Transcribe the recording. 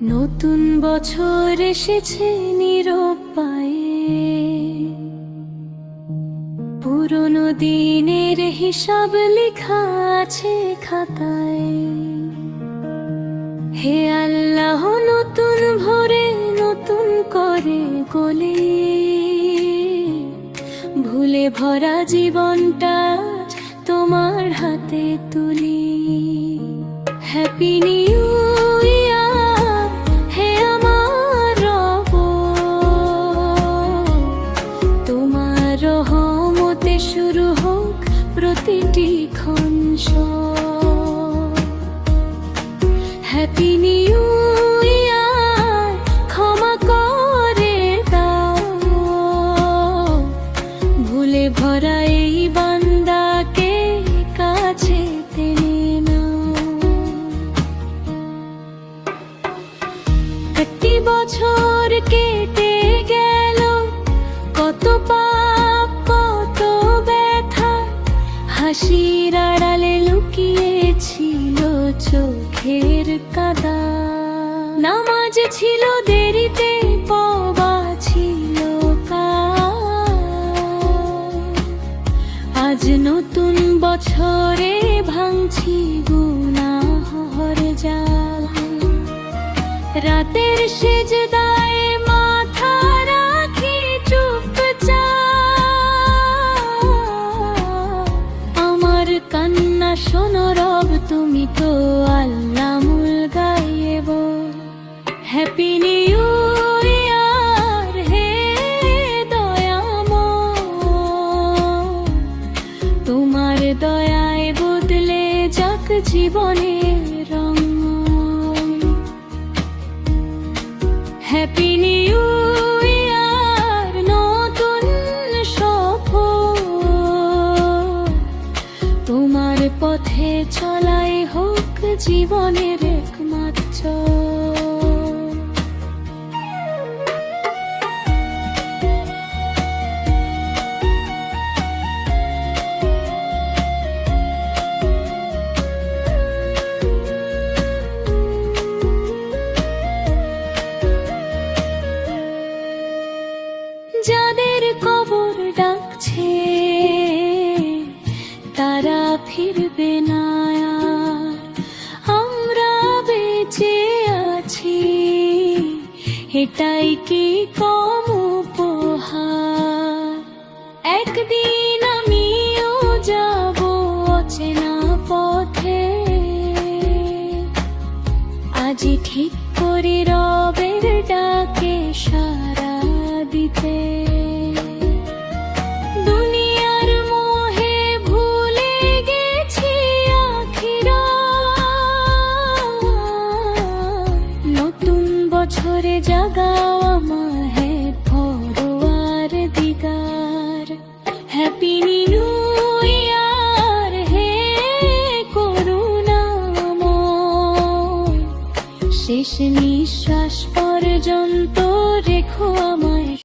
নতুন বছর এসেছে নীরব পায়ে, পুরনো দিনের হিসাব লেখা আছে খাতায়। হে আল্লাহ, নতুন ভোরে নতুন করে গলে, ভুলে ভরা জীবনটা তোমার হাতে তুলি। হ্যাপি নিউ ইয়ার, হে আমার রব, তোমার রহমতে শুরু হোক প্রতিটি ক্ষণ। হ্যাপি নিউ ইয়ার, ক্ষমা করে দাও, ভুলে ভরা এই বান্দাকে কাছে টেনে নাও। একটি বছর কেটে গেল, কত পাপ কত ব্যথা, হাসির আড়ালে লুকিয়েছিল চোখের কাদা। নামাজ ছিল দেরিতে, তওবা ছিল কাজ। আজ নতুন বছরে ভাঙছি গুনাহর জাল। রাতের সেজদায় মাথা রাখি চুপচাপ। আমার কান্না শোনো রব, তুমি তো আল্লামুল গায়েব। হ্যাপি নিউ ইয়ার, হে দয়াময়, তোমার দয়ায় বদলে যাক জীবনের রং। হ্যাপি নিউ ইয়ার, নতুন সফর, তোমার পথে চলাই হোক জীবনের একমাত্র। যাদের কবর ডাকছে তারা ফিরবে না আর, আমরা বেঁচে আছি এটাই কি কম উপহার। একদিন আমিও যাব অচেনা পথে, আজই ঠিক করে রবের ডাকে সাড়া দিতে। দুনিয়ার মোহে ভুলে গেছি আখিরাত, নতুন বছরে জাগাও আমায় পরওয়ার দিগার। হ্যাপি নিউ ইয়ার, হে করুণাময়, শেষ নিঃশ্বাস পর্যন্ত